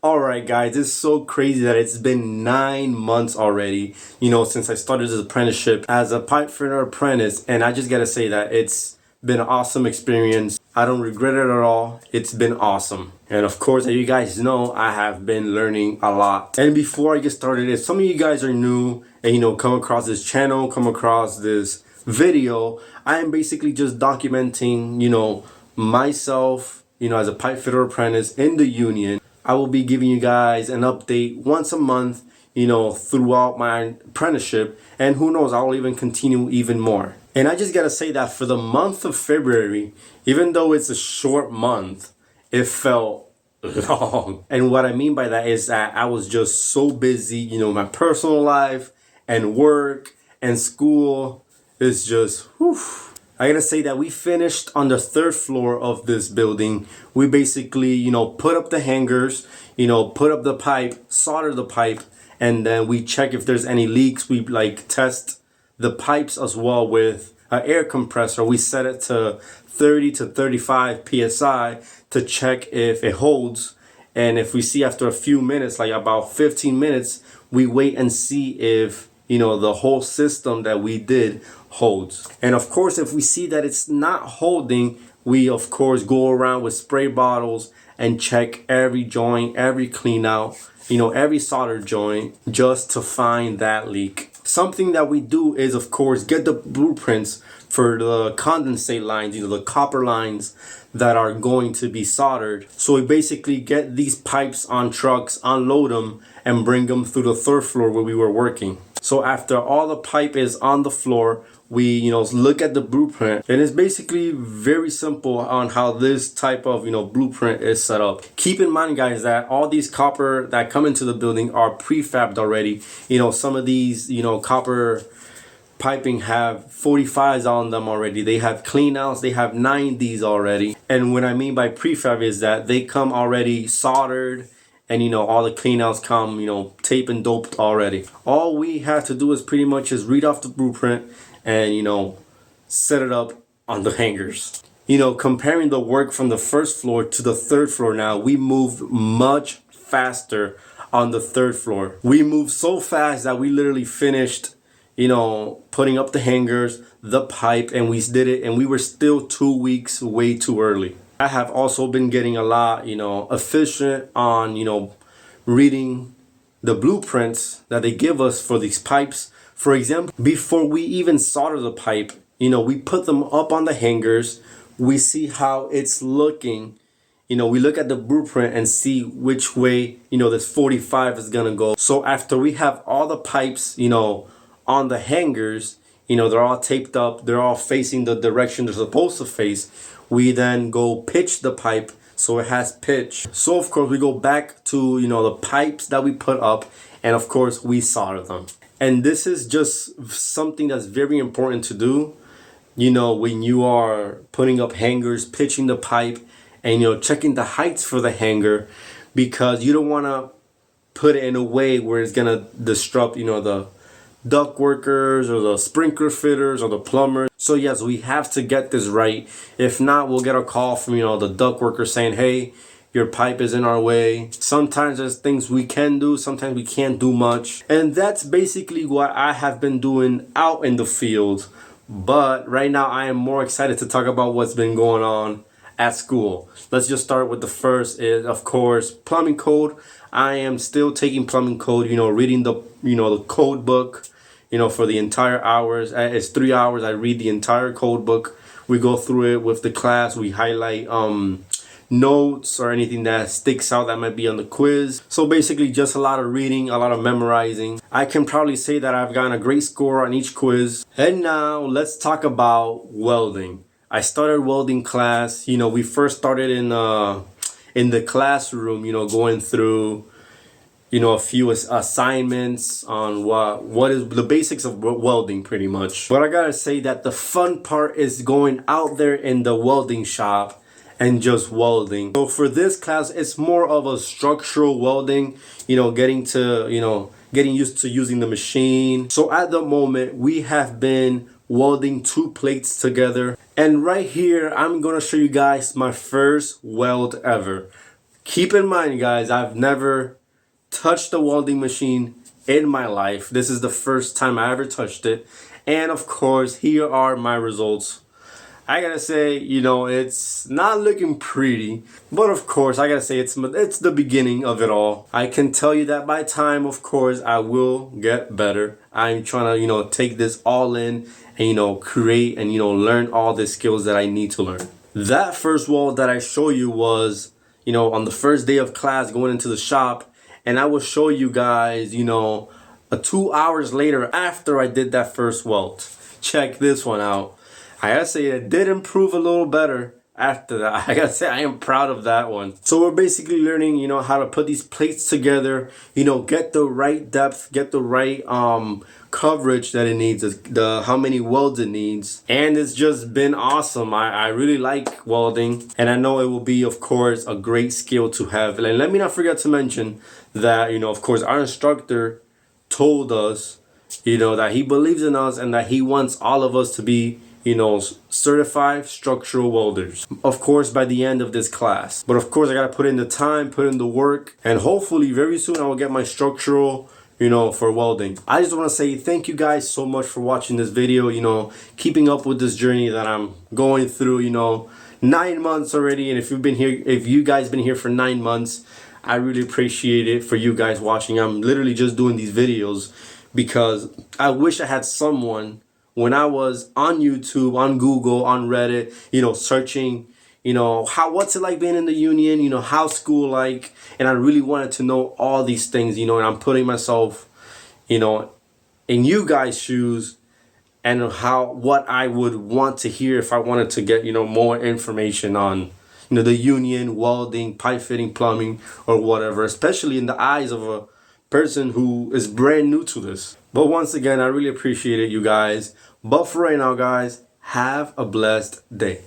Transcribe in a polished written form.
Alright guys, it's so crazy that it's been 9 months already, since I started this apprenticeship as a pipefitter apprentice, and I just gotta say that it's been an awesome experience. I don't regret it at all. It's been awesome. And of course, as you guys know, I have been learning a lot. And before I get started, if some of you guys are new and come across this channel, come across this video, I am basically just documenting, myself, as a pipefitter apprentice in the union. I will be giving you guys an update once a month, throughout my apprenticeship, and who knows, I'll even continue even more. And I just gotta say that for the month of February, even though it's a short month, it felt long. And what I mean by that is that I was just so busy, my personal life and work and school is just, whew. I gotta say that we finished on the 3rd floor of this building. We basically, put up the hangers, put up the pipe, solder the pipe, and then we check if there's any leaks. We test the pipes as well with an air compressor. We set it to 30 to 35 psi to check if it holds. And if we see after a few minutes, like about 15 minutes, we wait and see if the whole system that we did holds. And of course, if we see that it's not holding, we of course go around with spray bottles and check every joint, every clean out, every solder joint, just to find that leak. Something that we do is of course get the blueprints for the condensate lines, the copper lines that are going to be soldered. So we basically get these pipes on trucks, unload them, and bring them through the 3rd floor where we were working. So after all the pipe is on the floor, we look at the blueprint, and it's basically very simple on how this type of blueprint is set up. Keep in mind, guys, that all these copper that come into the building are prefabbed already. Some of these copper piping have 45s on them already. They have clean outs, they have 90s already. And what I mean by prefab is that they come already soldered, and all the clean outs come tape and doped already. All we have to do is pretty much just read off the blueprint and set it up on the hangers. Comparing the work from the 1st floor to the 3rd floor, now we move much faster on the 3rd floor. We moved so fast that we literally finished putting up the hangers, the pipe, and we did it, and we were still 2 weeks way too early. I have also been getting a lot, efficient on, reading the blueprints that they give us for these pipes. For example, before we even solder the pipe, we put them up on the hangers. We see how it's looking. We look at the blueprint and see which way, this 45 is gonna go. So after we have all the pipes, on the hangers, they're all taped up, they're all facing the direction they're supposed to face. We then go pitch the pipe so it has pitch. So of course we go back to the pipes that we put up, and of course we solder them. And this is just something that's very important to do, when you are putting up hangers, pitching the pipe, and checking the heights for the hanger, because you don't want to put it in a way where it's gonna disrupt the duct workers or the sprinkler fitters or the plumbers. So yes, we have to get this right. If not, we'll get a call from the duct worker saying, hey, your pipe is in our way. Sometimes there's things we can do, sometimes we can't do much. And that's basically what I have been doing out in the field. But right now I am more excited to talk about what's been going on at school. Let's just start with the first is, of course, plumbing code. I am still taking plumbing code, reading the the code book, for the entire hours. It's 3 hours. I read the entire code book. We go through it with the class. We highlight notes or anything that sticks out that might be on the quiz. So basically just a lot of reading, a lot of memorizing. I can probably say that I've gotten a great score on each quiz. And now let's talk about welding. I started welding class. We first started in the classroom, going through a few assignments on what is the basics of welding pretty much. But I gotta say that the fun part is going out there in the welding shop and just welding. So for this class, it's more of a structural welding, getting used to using the machine. So at the moment, we have been welding 2 plates together. And right here, I'm gonna show you guys my first weld ever. Keep in mind, guys, I've never touched a welding machine in my life. This is the first time I ever touched it. And of course, here are my results. I gotta say, it's not looking pretty, but of course, I gotta say it's the beginning of it all. I can tell you that by time, of course, I will get better. I'm trying to, take this all in and, create and, learn all the skills that I need to learn. That first weld that I show you was, on the first day of class going into the shop, and I will show you guys, 2 hours later after I did that first weld. Check this one out. I gotta say it did improve a little better after that. I gotta say I am proud of that one. So we're basically learning, how to put these plates together, get the right depth, get the right coverage that it needs, how many welds it needs. And it's just been awesome. I really like welding, and I know it will be, of course, a great skill to have. And let me not forget to mention that, of course, our instructor told us, that he believes in us and that he wants all of us to be, certified structural welders, of course, by the end of this class. But of course, I gotta put in the time, put in the work, and hopefully very soon I will get my structural, for welding. I just want to say thank you guys so much for watching this video, keeping up with this journey that I'm going through, 9 months already. And if you guys been here for 9 months, I really appreciate it for you guys watching. I'm literally just doing these videos because I wish I had someone when I was on YouTube, on Google, on Reddit, searching, what's it like being in the union, how's school like, and I really wanted to know all these things, and I'm putting myself, in you guys' shoes, and what I would want to hear if I wanted to get, more information on, the union, welding, pipe fitting, plumbing, or whatever, especially in the eyes of a person who is brand new to this. But once again, I really appreciate it, you guys. But for right now, guys, have a blessed day.